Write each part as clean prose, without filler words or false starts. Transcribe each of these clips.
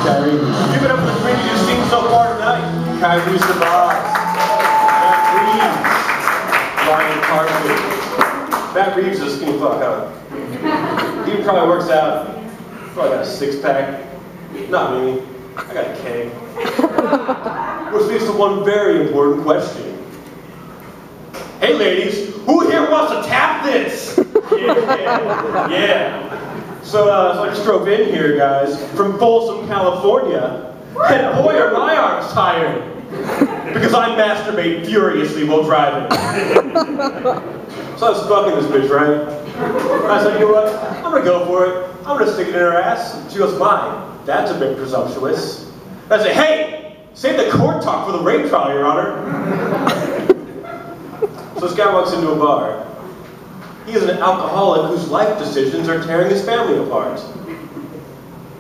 Kyrie. Keep it up for the screen you've seen so far tonight. Kyrie survives. Matt Reeves. Ryan Carson. Matt Reeves is a skinny fuck, huh? He probably works out. Probably got a six-pack. Not me. I got a keg. Which leads to one very important question. Hey ladies, who here wants to tap this? Yeah. So I just drove in here, guys, from Folsom, California, and boy are my arms tired, because I masturbate furiously while driving. So I was fucking this bitch, right? And I said, you know what, I'm gonna go for it. I'm gonna stick it in her ass. She goes, fine, that's a bit presumptuous. And I said, hey, save the court talk for the rape trial, Your Honor. So this guy walks into a bar. He is an alcoholic whose life decisions are tearing his family apart.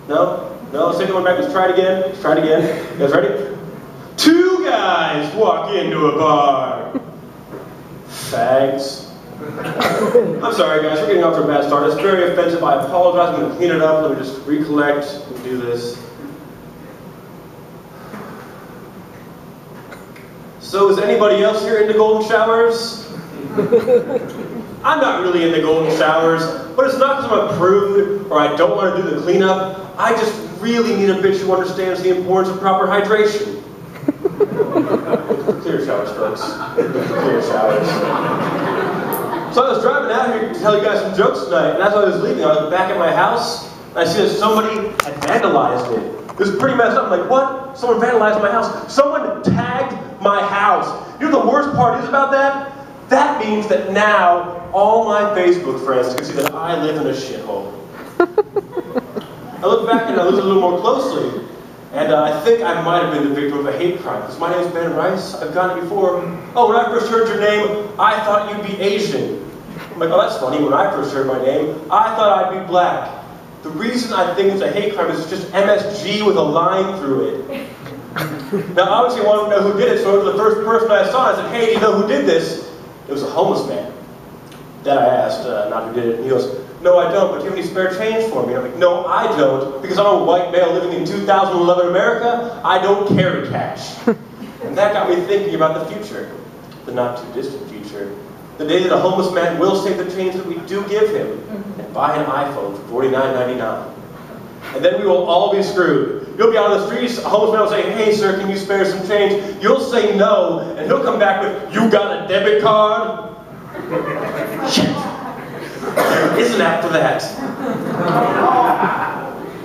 No? No? Let's take one back. Let's try it again. Let's try it again. You guys ready? Two guys walk into a bar. Fags. I'm sorry, guys. We're getting off to a bad start. It's very offensive. I apologize. I'm going to clean it up. Let me just recollect and do this. So is anybody else here into golden showers? I'm not really into golden showers, but it's not because I'm a prude or I don't want to do the cleanup. I just really need a bitch who understands the importance of proper hydration. Clear showers, folks. Clear showers. So I was driving out here to tell you guys some jokes tonight, and as I was leaving, I was back at my house, and I see that somebody had vandalized it. It was pretty messed up. I'm like, what? Someone vandalized my house. Someone tagged my house. You know the worst part is about that? That means that now all my Facebook friends can see that I live in a shithole. I look back and I looked a little more closely, and I think I might have been the victim of a hate crime. Because my name's Ben Rice. I've gotten it before. Oh, when I first heard your name, I thought you'd be Asian. I'm like, oh, that's funny. When I first heard my name, I thought I'd be black. The reason I think it's a hate crime is it's just MSG with a line through it. Now, obviously, I wanted to know who did it, so the first person I saw, I said, hey, do you know who did this? It was a homeless man. Then I asked, not who did it, and he goes, no, I don't, but do you have any spare change for me? And I'm like, no, I don't, because I'm a white male living in 2011 America, I don't carry cash. And that got me thinking about the future, the not too distant future. The day that a homeless man will save the change that we do give him and buy an iPhone for $49.99. And then we will all be screwed. You'll be out on the streets, a homeless man will say, hey sir, can you spare some change? You'll say no, and he'll come back with, you got a debit card? Shit. There is an app for that.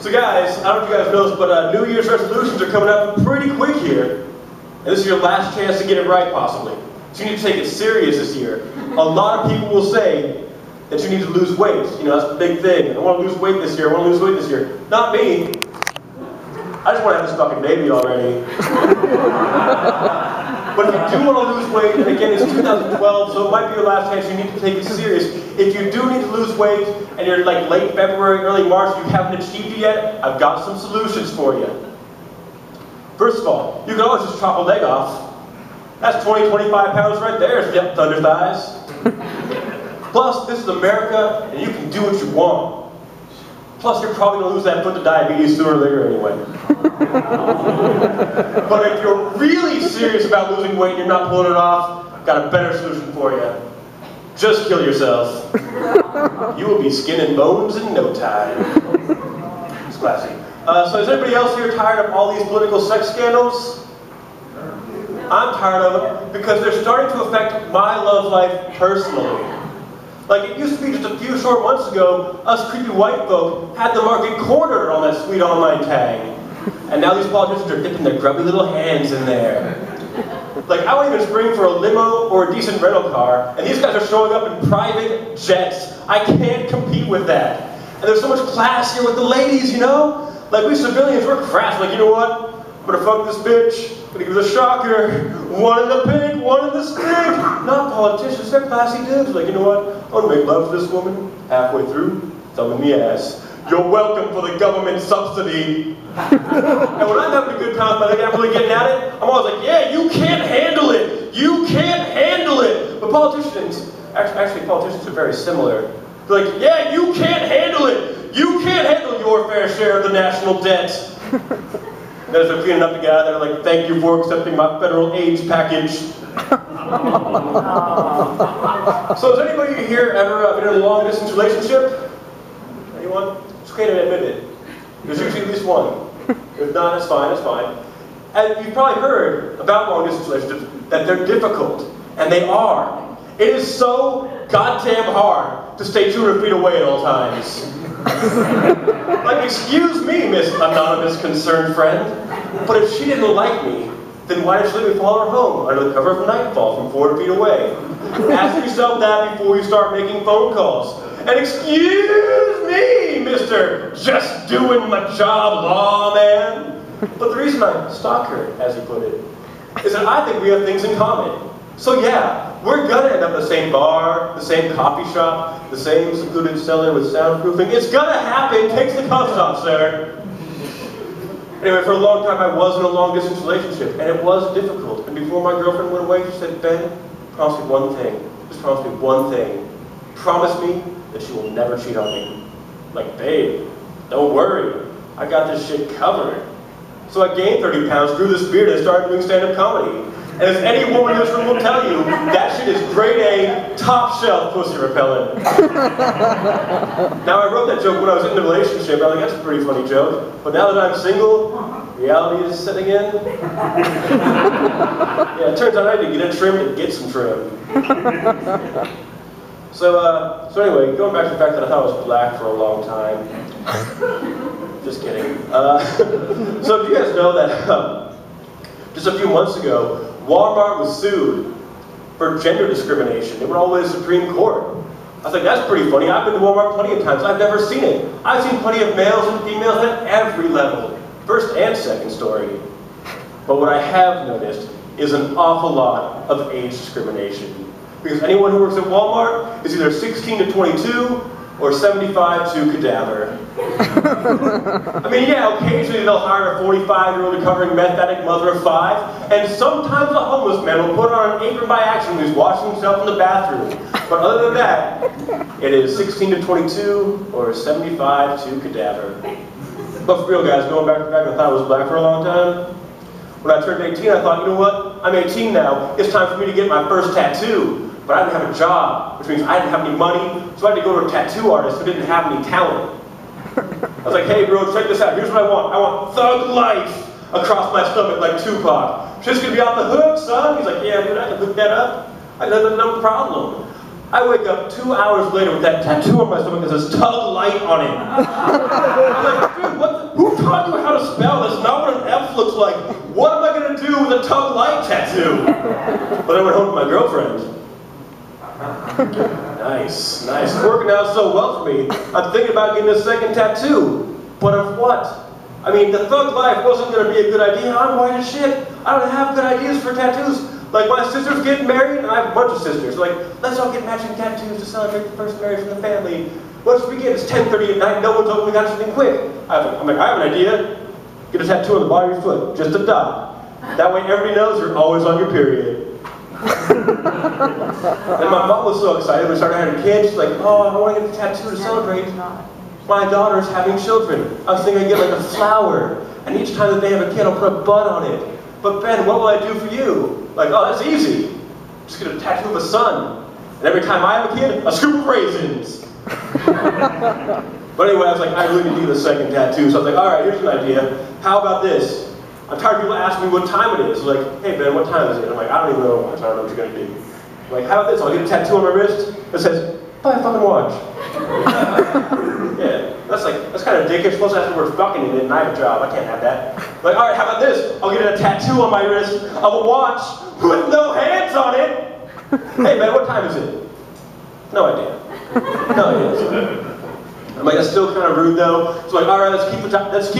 So guys, I don't know if you guys know this, but New Year's resolutions are coming up pretty quick here. And this is your last chance to get it right, possibly. So you need to take it serious this year. A lot of people will say that you need to lose weight. You know, that's the big thing. I want to lose weight this year, I want to lose weight this year. Not me. I just want to have this fucking baby already. But if you do want to lose weight, and again, it's 2012, so it might be your last chance, you need to take it serious. If you do need to lose weight, and you're like late February, early March, you haven't achieved it yet, I've got some solutions for you. First of all, you can always just chop a leg off. That's 20, 25 pounds right there, thunder thighs. Plus, this is America, and you can do what you want. Plus, you're probably going to lose that foot to diabetes sooner or later anyway. But if you're really serious about losing weight and you're not pulling it off, I've got a better solution for you. Just kill yourself. You will be skin and bones in no time. It's classy. So is anybody else here tired of all these political sex scandals? I'm tired of it because they're starting to affect my love life personally. Like it used to be just a few short months ago, us creepy white folk had the market cornered on that sweet online tag. And now these politicians are dipping their grubby little hands in there. Like I won't even spring for a limo or a decent rental car, and these guys are showing up in private jets. I can't compete with that. And there's so much class here with the ladies, you know? Like we civilians, we're crass. Like, you know what? I'm gonna fuck this bitch. I'm gonna give her the shocker. One in the pink, one in the stick. Not politicians, they're classy dudes. Like, you know what? I wanna make love to this woman. Halfway through, thumb in the ass. You're welcome for the government subsidy. And when I'm having a good time, but I'm really getting at it, I'm always like, yeah, you can't handle it. You can't handle it. But politicians, actually politicians are very similar. They're like, yeah, you can't handle it. You can't handle your fair share of the national debt. Then as they're cleaning up the guy, they're like, "Thank you for accepting my federal AIDS package." So has anybody here ever been in a long-distance relationship? Anyone? It's okay to admit it. There's usually at least one. If not, it's fine, it's fine. And you've probably heard about long-distance relationships, that they're difficult. And they are. It is so goddamn hard to stay 200 feet away at all times. Like, excuse me, Miss Anonymous Concerned Friend, but if she didn't like me, then why did she let me follow her home under the cover of nightfall from 4 feet away? Ask yourself that before you start making phone calls. And excuse me, Mr. Just Doing My Job Lawman. But the reason I stalk her, as he put it, is that I think we have things in common. So yeah, we're gonna end up at the same bar, the same coffee shop, the same secluded cellar with soundproofing. It's gonna happen. Takes the cuffs off, sir. Anyway, for a long time I was in a long-distance relationship, and it was difficult. And before my girlfriend went away, she said, "Ben, promise me one thing. Just promise me one thing. Promise me that you will never cheat on me." I'm like, "Babe, don't worry. I got this shit covered." So I gained 30 pounds, grew this beard, and started doing stand-up comedy. And as any woman in this room will tell you, that shit is grade A, top shelf pussy repellent. Now I wrote that joke when I was in the relationship. I was like, that's a pretty funny joke. But now that I'm single, reality is setting in. Yeah, it turns out I need to get it trimmed and get some trim. So anyway, going back to the fact that I thought I was black for a long time. Just kidding. So do you guys know that just a few months ago, Walmart was sued for gender discrimination. They went all the way to the Supreme Court. I was like, that's pretty funny. I've been to Walmart plenty of times. I've never seen it. I've seen plenty of males and females at every level, first and second story. But what I have noticed is an awful lot of age discrimination. Because anyone who works at Walmart is either 16 to 22 or 75 to cadaver. I mean, yeah, occasionally they'll hire a 45-year-old recovering meth addict mother of 5, and sometimes a homeless man will put on an apron by accident when he's washing himself in the bathroom. But other than that, it is 16 to 22 or 75 to cadaver. But for real, guys, going back to the fact that I thought I was black for a long time, when I turned 18, I thought, you know what? I'm 18 now. It's time for me to get my first tattoo. But I didn't have a job, which means I didn't have any money, so I had to go to a tattoo artist who didn't have any talent. I was like, "Hey bro, check this out. Here's what I want. I want Thug Life across my stomach like Tupac. Shit's gonna be off the hook, son." He's like, "Yeah, dude, I can hook that up. I got no problem." I wake up 2 hours later with that tattoo on my stomach that says Tug Light on it. I'm like, dude, who taught you how to spell? That's not what an F looks like. What am I gonna do with a Tug Light tattoo? But I went home with my girlfriend. Nice, nice. It's working out so well for me. I'm thinking about getting a second tattoo. But of what? I mean, the Thug Life wasn't going to be a good idea. I'm white as shit. I don't have good ideas for tattoos. Like, my sister's getting married, and I have a bunch of sisters. Like, let's all get matching tattoos to celebrate the first marriage in the family. What should we get? It's 10:30 at night. No one's open. We got something quick. I'm like, I have an idea. Get a tattoo on the bottom of your foot. Just a dot. That way everybody knows you're always on your period. And my mom was so excited when we started having kids. She's like, "Oh, I want to get a tattoo to celebrate my daughter's having children." I was thinking I'd get like a flower, and each time that they have a kid, I'll put a bud on it. But Ben, what will I do for you? Like, oh, that's easy. Just get a tattoo of a sun. And every time I have a kid, a scoop of raisins. But anyway, I was like, I really need a second tattoo. So I was like, all right, here's an idea. How about this? I'm tired of people asking me what time it is. Like, "Hey Ben, what time is it?" I'm like, "I don't even know. I don't know what you're gonna do." I'm like, "How about this? I'll get a tattoo on my wrist that says, buy a fucking watch." Yeah, that's kind of dickish. Supposed to have the word fucking in it, and I have a job. I can't have that. I'm like, all right, how about this? I'll get a tattoo on my wrist of a watch with no hands on it. "Hey Ben, what time is it?" No idea. No idea. I'm like, that's still kind of rude though. So like, all right, let's keep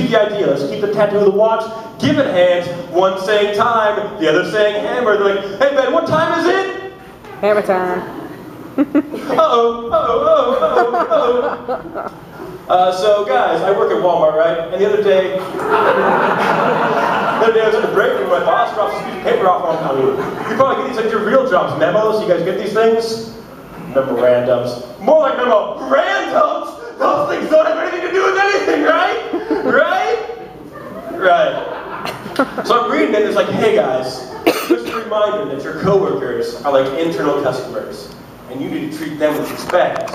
the idea. Let's keep the tattoo of the watch. Give it hands. One saying time, the other saying hammer. They're like, "Hey Ben, what time is it?" Hammer time. So guys, I work at Walmart, right? And the other day I was in the break room. My boss drops a piece of paper off on me. You probably get these like your real jobs memos. You guys get these things? Memorandums. More like memorandums. Those things don't have anything to do with anything, right? Right? So I'm reading it, and it's like, hey guys, just a reminder that your coworkers are like internal customers, and you need to treat them with respect.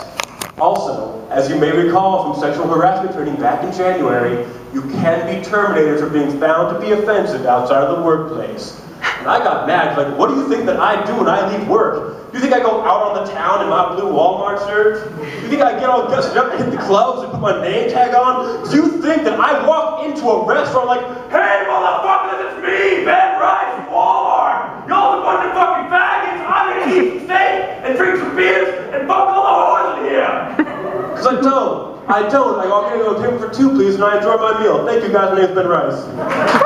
Also, as you may recall from sexual harassment training back in January, you can be terminated for being found to be offensive outside of the workplace. And I got mad, like, what do you think that I do when I leave work? Do you think I go out on the town in my blue Walmart shirt? Do you think I get all gussed up and hit the clubs and put my name tag on? Do you think that I walk into a restaurant like, hey motherfuckers, it's me, Ben Rice from Walmart! Y'all a bunch of fucking faggots, I'm gonna eat some steak and drink some beers and fuck all the whores in here! Because I don't. I walk in and go, table for two please, and I enjoy my meal. Thank you guys, my name's Ben Rice.